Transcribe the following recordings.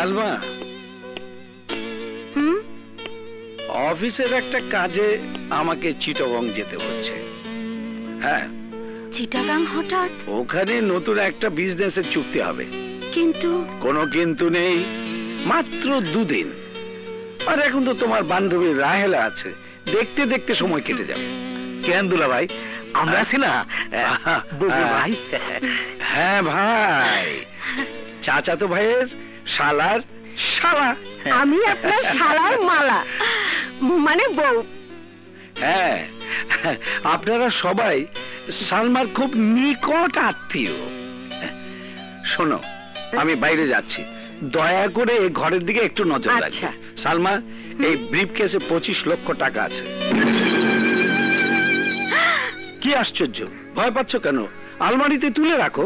সালমা, অফিসের একটা কাজে আমাকে চিটাগং যেতে হচ্ছে। হ্যাঁ, চিটাগাং হঠাৎ? ওখানে নতুন একটা বিজনেসের চুক্তি হবে। কিন্তু? কোনো কিন্তু নেই, মাত্র 2 দিন। আর এখন তো তোমার বান্ধবী রাহেলা আছে, দেখতে দেখতে সময় কেটে যাবে। কেন দুলা ভাই, আমরা আছি না ভাই? হ্যাঁ ভাই, চাচাতো ভাইয়ের শালার শালা। আমি আপনার শালার মালা, মানে বউ। হ্যাঁ, আপনারা সবাই সালমার খুব নিকট আত্মীয়। শোনো, আমি বাইরে যাচ্ছি, দয়া করে ঘরের দিকে একটু নজর রাখবে। সালমা, এই ব্রিফকেসে 25 লক্ষ টাকা আছে। কি আশ্চর্য, ভয় পাচ্ছ কেন? আলমারিতে তুলে রাখো।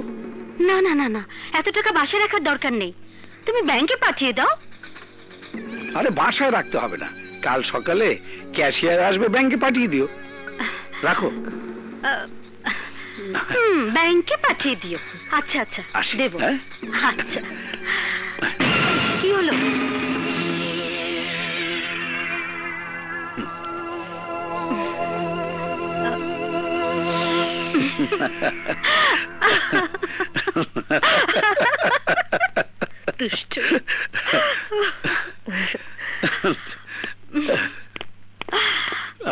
না না না না, এত টাকা বাসায় রাখার দরকার নেই, তুমি ব্যাংকে পাঠিয়ে দাও। আরে বাসায় রাখতে হবে না, কাল সকালে ক্যাশিয়ার আসবে, ব্যাংকে পাঠিয়ে দিও। রাখো। ব্যাংকে পাঠিয়ে দিও। আচ্ছা আচ্ছা, দেব। আচ্ছা, কি হলো? দুষ্টু।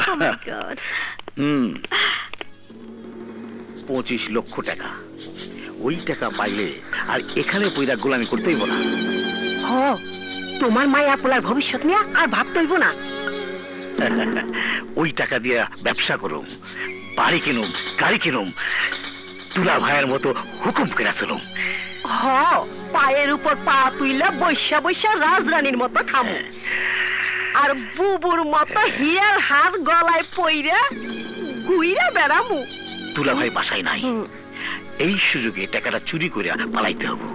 Oh my God. 25 লক্ষ টাকা, ওই টাকা পাইলে আর এখানে পয়দা গোলামি করতেইব না। তোমার মায়া পোলার ভবিষ্যৎ নিয়ে আর ভাবতেইব না। ওই টাকা দিয়ে ব্যবসা করুম, বাড়ি কিনুম, গাড়ি কিনুম, তুলা ভাইয়ের মতো হুকুম করে চলুম। পায়ের উপর পা তুইলা বৈশা বৈশা রাজরানীর মতো খামু, আর বুবুর মতো হিয়ার হাত গলায় পইরা ঘুইরা বেড়ামু। তুলা ভাই বাসায় নাই, এই সুযোগে টাকাটা চুরি করে পালাইতে হবো,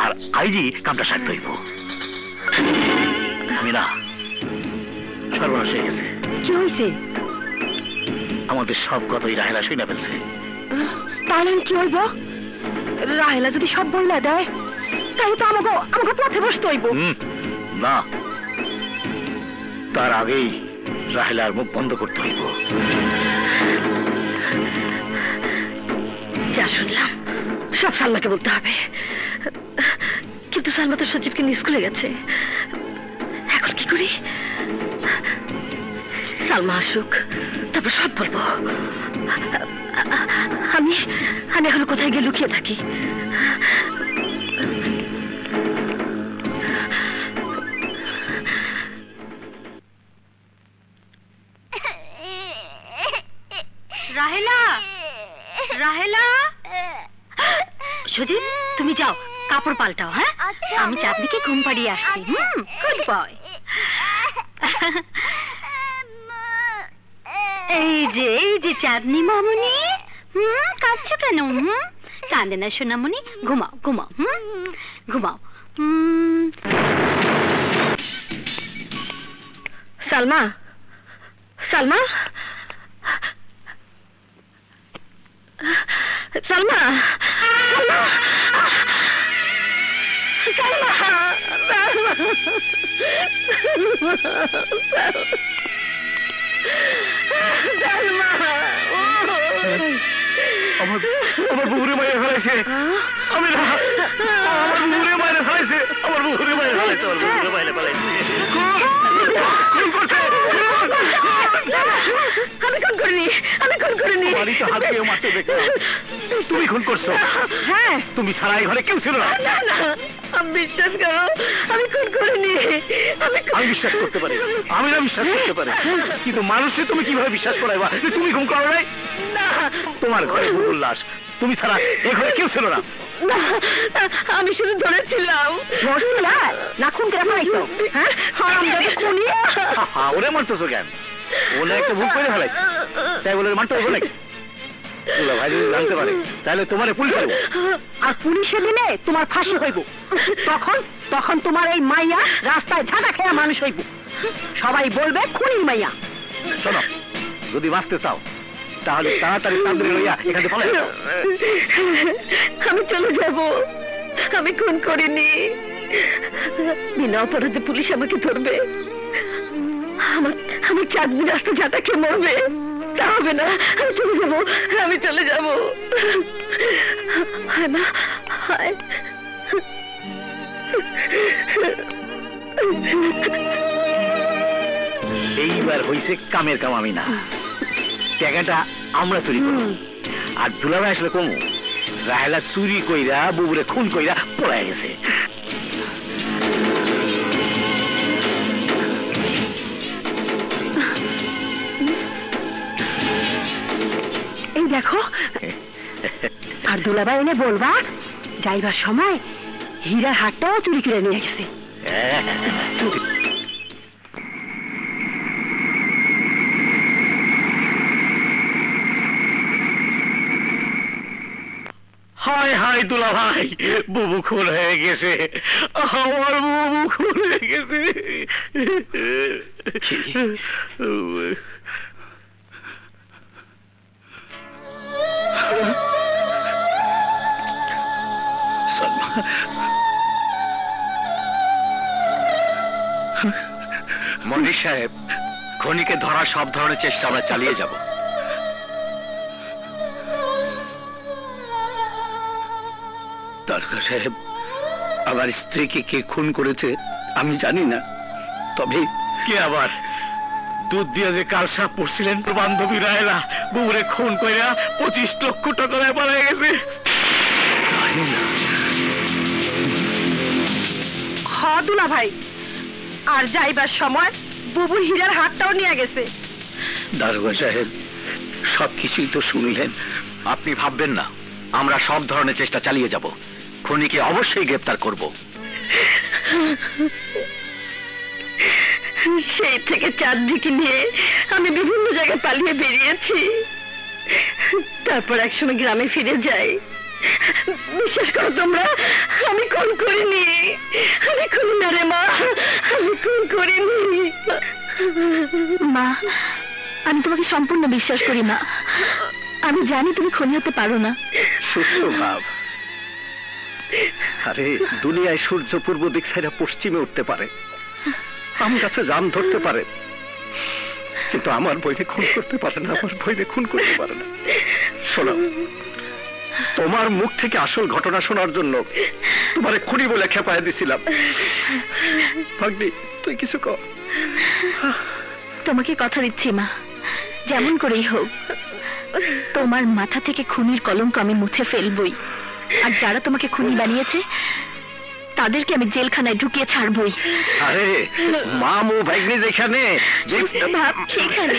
আর আইজি কামটা সারতে হইব। মিনা, সর্বনাশ হয়ে গেছে। কি হয়েছে? আমাদের সব কথাই রাহেলা শুনে ফেলছে। তাহলে কি হইব? রাহেলা যদি সব বইলা দেয়, তাহলে তো আমাকে পথে বসতে হইব। না, তার আগেই রাহেলার মুখ বন্ধ করতে হইব। যা শুনলাম সব সালমাকে বলতে হবে, কিন্তু সালমা তো সজীবকে নিয়ে স্কুলে গেছে। এখন কি করি? সালমা আসুক, তারপর সব বলবো। আমি এখন কোথায় গিয়ে লুকিয়ে থাকি? রাহেলা, রাহেলা। সজীব, তুমি যাও, কাপড় পাল্টাও। হ্যাঁ, আমি চাঁদনিকে ঘুম পাড়িয়ে আসছি। Good boy. এই যে চাঁদনি মামুনি, কাঁদছো কেন? কাঁদে না সোনামণি, ঘুমাও ঘুমাও, ঘুমাও। সালমা, সালমা, সালমা, সালমা, আমার বুড়ি মায়ের ফেলাইছে। আমি না, আমার বুড়ি মায়ের ফেলাইছে, আমার বুড়ি মায়ের ফেলাইছে, আমার বুড়ি মায়ের ফেলাইছে। আমি খুন করিনি, আমি খুন করিনি। বাড়িতে হাত দিয়ে মারতে দেখলাম, তুমি খুন করছো? হ্যাঁ। তুমি ছাড়া এই ঘরে কেউ ছিল না। আমি বিশ্বাস করো, আমি খুন করিনি। আমি বিশ্বাস করতে পারি, আমি না বিশ্বাস করতে পারি, কিন্তু মানুষে তুমি কিভাবে বিশ্বাস করাইবা যে তুমি খুন করো নাই? তোমার ঘরে বুবুর লাশ, তুমি ছাড়া এই ঘরে কেউ ছিল না। আমি শুধু ধরেছিলাম। না খুন করে ফেলাইছো? ওরে মারতেছো কেন? ওনে একটা ভুল করে ফেলাইছে, তাই বলে মারতে হবে নাকি? ভাই যদি জানতে পারে তাহলে তোমার পুলিশ হইব, আর পুলিশে দিলে তোমার ফাঁসি হইব। তখন তোমার এই মাইয়া রাস্তায় ঝাঁটা খেয়া মানুষ হইব, সবাই বলবে খুনির মাইয়া। শোনো, যদি বাঁচতে চাও তাহলে তাড়াতাড়ি চাঁদনি লইয়া এখান থেকে পালাই যাও। আমি চলে যাব, আমি খুন করিনি। বিনা অপরাধে পুলিশ আমাকে ধরবে, আমার আমার চাঁদনি রাস্তা যাতা খেয়ে মরবে। তা হবে না, আমি চলে যাবো, আমি চলে যাবো। হায় মা, হায়। এইবার হইছে কামের কাম আমি না, টাকাটা আমরা চুরি করব। আর দুলাভাই আসলে কমু রাহেলা চুরি কইরা বুবুরে খুন কইরা পড়ায় গেছে। এই দেখো, আর দুলাভাই এনে বলবা যাইবার সময় হীরার হাটটাও চুরি করে নিয়ে গেছে। হায় হায় দুলাভাই, বুবু খুন হয়ে গেছে, আমার বুবু খুন হয়ে গেছে। মনির সাহেব, খনিকে ধরার সব ধরনের চেষ্টা আমরা চালিয়ে যাব। দারোগা সাহেব, আমার স্ত্রীকে কে খুন করেছে আমি জানি না, তবে কে আবার? দুধ দিয়ে যে কাল সাপ পড়ছিলেন তোর বান্ধবী রায়লা বুবুরে খুন কইরা 25 লক্ষ টাকা পালিয়ে গেছে। হ দুলাভাই, আর যাইবার সময় বুবুর হীরার হাটটাও নিয়ে গেছে। দারোগা সাহেব, সবকিছুই তো শুনলেন। আপনি ভাববেন না, আমরা সব ধরনের চেষ্টা চালিয়ে যাব, খুনিকে অবশ্যই গ্রেফতার করব। সেই থেকে চাঁদনিকে নিয়ে আমি বিভিন্ন জায়গায় পালিয়ে বেরিয়েছি, তারপর একসময় গ্রামে ফিরে যাই। বিশ্বাস করো তোমরা, আমি খুন করিনি, আমি খুন না রে মা, আমি খুন করিনি। মা, আমি তোমাকে সম্পূর্ণ বিশ্বাস করি মা, আমি জানি তুমি খুনি হতে পারো না। সুস্থ ভাব। আরে দুনিয়ায় সূর্য পূর্ব দিক ছাড়া পশ্চিমে উঠতে পারে, আম গাছে জাম ধরতে পারে, কিন্তু আমার বইনে খুন করতে পারে না, আমার বইনে খুন করতে পারে না। শোনো, তোমার মুখ থেকে আসল ঘটনা শোনার জন্য তোমারে খুনি বলে খেপায় দিছিলাম। ভাগ্নি, তুই কিছু কর। তোমাকে কথা দিচ্ছি মা, যেমন করেই হোক তোমার মাথা থেকে খুনির কলঙ্ক আমি মুছে ফেলবই, আর যারা তোমাকে খুনি বানিয়েছে তাদেরকে আমি জেলখানায় ঢুকিয়ে ছাড়বই। আরে মামু ভাগ্নি যেখানে ভাব সেখানে।